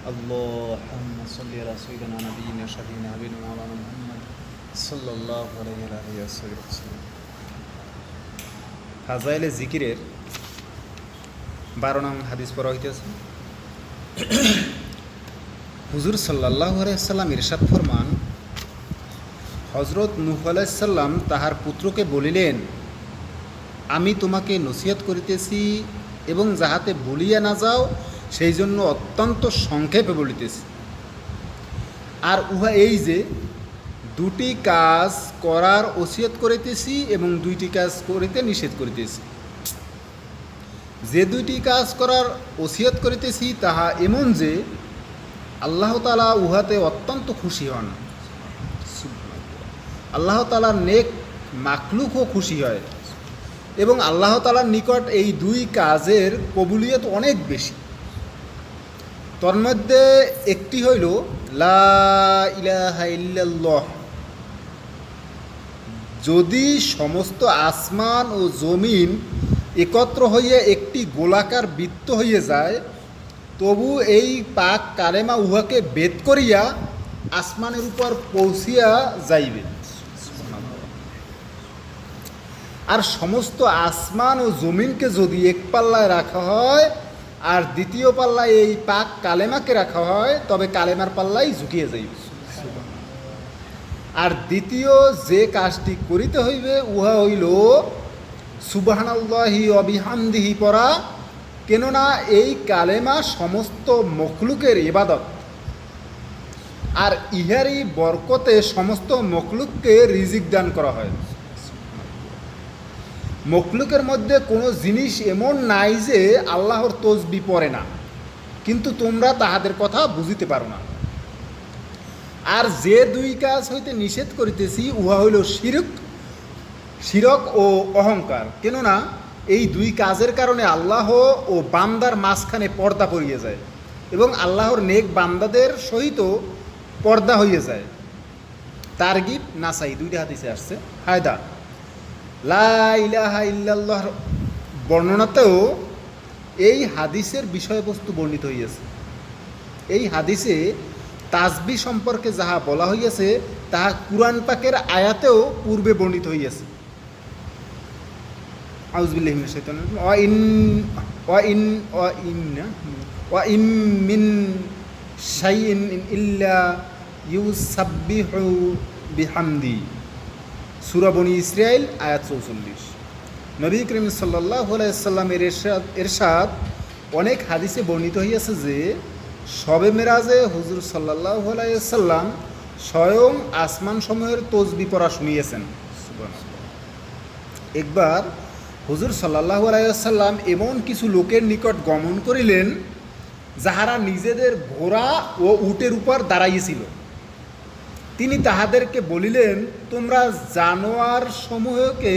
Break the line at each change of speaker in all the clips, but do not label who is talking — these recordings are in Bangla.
اللهم صل على سيدنا نبينا شفيعنا حبيبنا مولانا محمد صلى الله عليه وسلم। ফাজাইলে জিকিরের 12 নং হাদিস পড়া হইতেছে। হুজুর সাল্লাল্লাহু আলাইহি সাল্লাম ইরশাদ ফরমান, হযরত নূহ আলাইহিস সালাম তাহার পুত্রকে বলিলেন, আমি তোমাকে নসিহত করিতেছি এবং যাহাতে ভুলিয়া না যাও সেই জন্য অত্যন্ত সংক্ষেপে বলিতেছি। আর উহা এই যে দুটি কাজ করার ওসিয়ত করিতেছি এবং দুইটি কাজ করিতে নিষেধ করিতেছি। যে দুইটি কাজ করার ওসিয়ত করিতেছি তাহা এমন যে আল্লাহ তাআলা উহাতে অত্যন্ত খুশি হন। আল্লাহ তাআলার নেক মাখলুকও খুশি হয় এবং আল্লাহ তাআলার নিকট এই দুই কাজের কবুলিয়ত অনেক বেশি। তন্মধ্যে একটি হইল লা ইলাহা ইল্লাল্লাহ। যদি সমস্ত আসমান ও জমিন একত্র হইয়া একটি গোলাকার বৃত্ত হইয়া যায়, তবু এই পাক কালেমা উহাকে ভেদ করিয়া আসমানের উপর পৌঁছিয়া যাইবে। আর সমস্ত আসমান ও জমিনকে যদি এক পাল্লায় রাখা হয় আর দ্বিতীয় পাল্লায় এই পাক কালেমাকে রাখা হয়, তবে কালেমার পাল্লাই ঝুঁকিয়ে যাইবে। আর দ্বিতীয় যে কাজটি করিতে হইবে উহা হইল সুবহানাল্লাহি ওয়া বিহামদিহি পড়া, কেননা এই কালেমা সমস্ত মখলুকের ইবাদত, আর ইহারই বরকতে সমস্ত মখলুককে রিজিক দান করা হয়। মখলুকের মধ্যে কোনো জিনিস এমন নাই যে আল্লাহর তসবিহ পড়ে না, কিন্তু তোমরা তাহাদের কথা বুঝিতে পারো না। আর যে দুই কাজ হইতে নিষেধ করিতেছি উহা হইল শিরক ও অহংকার, কেননা এই দুই কাজের কারণে আল্লাহ ও বান্দার মাঝখানে পর্দা পড়িয়ে যায় এবং আল্লাহর নেক বান্দাদের সহিত পর্দা হইয়া যায়। তারগিব নাসাই দুইটা হাদিসে আসছে। হায়দা লা ইলাহা ইল্লাল্লাহর বর্ণনাতেও এই হাদিসের বিষয়বস্তু বর্ণিত হইয়াছে। এই হাদিসে তাসবিহ সম্পর্কে যাহা বলা হইয়াছে তাহা কুরআন পাকের আয়াতেও পূর্বে বর্ণিত হইয়াছে। আউযুবিল্লাহি মিনাশ শাইতানির রাজিম। ওয়া ইন মিন শাইইন ইল্লা ইউসাব্বিহু বিহামদি। সূরা বনী ইসরাঈল আয়াত ৪৪। নবী করিম সাল্লাল্লাহু আলাইহি সাল্লামের ইরশাদ অনেক হাদিসে বর্ণিত হইয়াছে যে শবে মেরাজে হুজুর সাল্লাল্লাহু আলাইহি সাল্লাম স্বয়ং আসমান সমূহের তসবিহ পড়া শুনিয়েছেন। একবার হুজুর সাল্লাল্লাহু আলাইহি সাল্লাম এমন কিছু লোকের নিকট গমন করিলেন যাহারা নিজেদের ঘোড়া ও উটের উপর দাঁড়াইয়াছিল। তিনি তাহাদেরকে বলিলেন, তোমরা জানোয়ার সমূহকে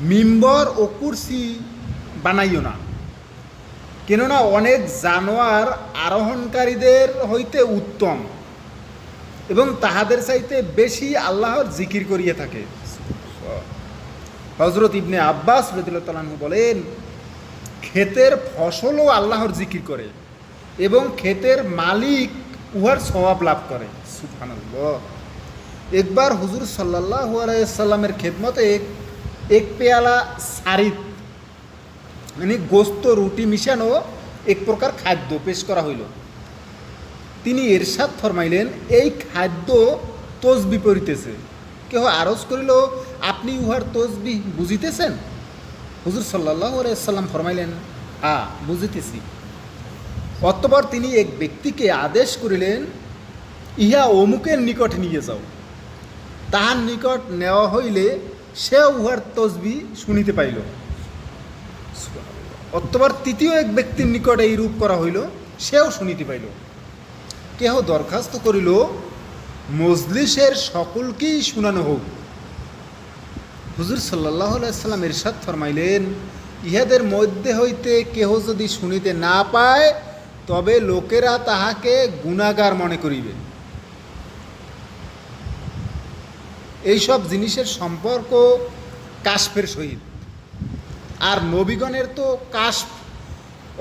মিম্বর ও কুরসি বানাইও না, কেননা অনেক জানোয়ার আরোহণকারীদের হইতে উত্তম এবং তাহাদের চাইতে বেশি আল্লাহর জিকির করিয়া থাকে। হযরত ইবনে আব্বাস রাদিয়াল্লাহু তাআলা আনহু বলেন, ক্ষেতের ফসলও আল্লাহর জিকির করে এবং ক্ষেতের মালিক উহার সওয়াব লাভ করে। সুবহানাল্লাহ। একবার হুজুর সাল্লাল্লাহু আলাইহি সাল্লামের খেদমতে এক পেয়ালা সারিত মানে গোস্ত রুটি মিশানো এক প্রকার খাদ্য পেশ করা হইল। তিনি ইরশাদ ফরমাইলেন, এই খাদ্য তসবিহ পড়িতেছে। কেহ আরজ করিল, আপনি উহার তসবিহ বুঝিতেছেন? হুজুর সাল্লাল্লাহু আলাইহি সাল্লাম ফরমাইলেন, বুঝিতেছি। অতঃপর তিনি এক ব্যক্তিকে আদেশ করিলেন, ইহা অমুকের নিকট নিয়ে যাও। তাহার নিকট নেওয়া হইলে সে উহার তসবিহ শুনিতে পাইল। অতঃপর তৃতীয় এক ব্যক্তির নিকট এই রূপ করা হইল, সেও শুনিতে পাইল। কেহ দরখাস্ত করিল, মজলিসের সকলকেই শুনানো হোক। হুজুর সাল্লাল্লাহু আলাইহি সাল্লাম ইরশাদ ফরমাইলেন, ইহাদের মধ্যে হইতে কেহ যদি শুনিতে না পায় তবে লোকেরা তাহাকে গুনাহগার মনে করিবে। এইসব জিনিসের সম্পর্ক কাশফের সহিত। আর নবীগণের তো কাশফ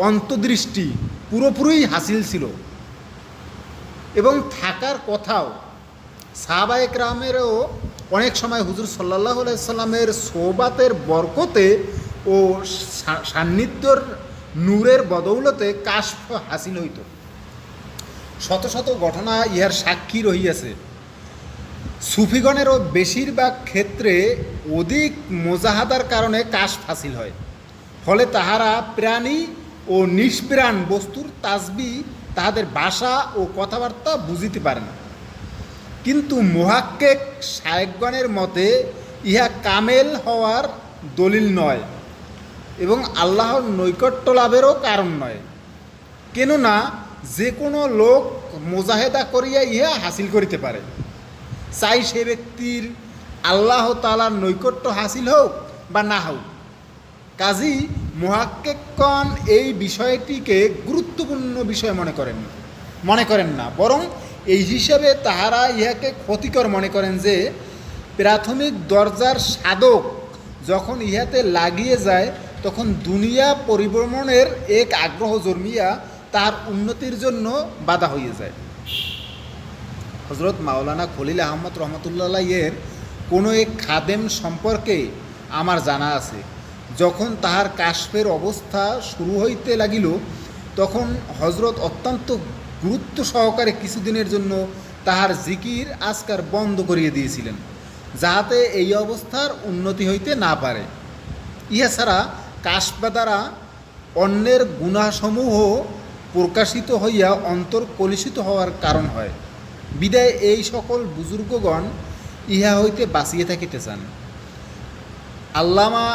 অন্তর্দৃষ্টি পুরোপুরি হাসিল ছিল। এবং থাকার কথাও। সাহাবা একরামেরও অনেক সময় হুজুর সাল্লাল্লাহু আলাইহি সাল্লামের সোহবাতের বরকতে ও সান্নিধ্যর নূরের বদৌলতে কাশফ হাসিল হইত। শত শত ঘটনা ইহার সাক্ষী রহিয়াছে। সুফিগণেরও বেশিরভাগ ক্ষেত্রে অধিক মোজাহাদার কারণে কাশফ হাসিল হয়, ফলে তাহারা প্রাণী ও নিষ্প্রাণ বস্তুর তাসবি তাহাদের ভাষা ও কথাবার্তা বুঝিতে পারে না। কিন্তু মুহাক্কিক শায়েখগণের মতে ইহা কামেল হওয়ার দলিল নয় এবং আল্লাহর নৈকট্য লাভেরও কারণ নয়, কেননা যে কোনো লোক মোজাহেদা করিয়া ইহা হাসিল করিতে পারে, চাই সে ব্যক্তির আল্লাহ তাআলার নৈকট্য হাসিল হোক বা না হোক। কাজী মুহাক্কিকগণ এই বিষয়টিকে গুরুত্বপূর্ণ বিষয় মনে করেন না, বরং এই হিসাবে তাহারা ইহাকে ক্ষতিকর মনে করেন যে প্রাথমিক দরজার সাধক যখন ইহাতে লাগিয়ে যায় তখন দুনিয়া পরিভ্রমণের এক আগ্রহ জন্মিয়া তার উন্নতির জন্য বাধা হয়ে যায়। হযরত মাওলানা খলিল আহমদ রহমতুল্লাহ এর কোনো এক খাদেম সম্পর্কে আমার জানা আছে। যখন তাহার কাশফের অবস্থা শুরু হইতে লাগিল তখন হজরত অত্যন্ত গুরুত্ব সহকারে কিছুদিনের জন্য তাহার জিকির আজকার বন্ধ করিয়ে দিয়েছিলেন, যাহাতে এই অবস্থার উন্নতি হইতে না পারে। ইহা ছাড়া কাশফ দ্বারা অন্যের গুনাহসমূহ প্রকাশিত হইয়া অন্তর কলুষিত হওয়ার কারণ হয়, বিদায় এই সকল বুজুর্গগণ ইহা হইতে বাঁচিয়ে থাকিতে চান। আল্লামা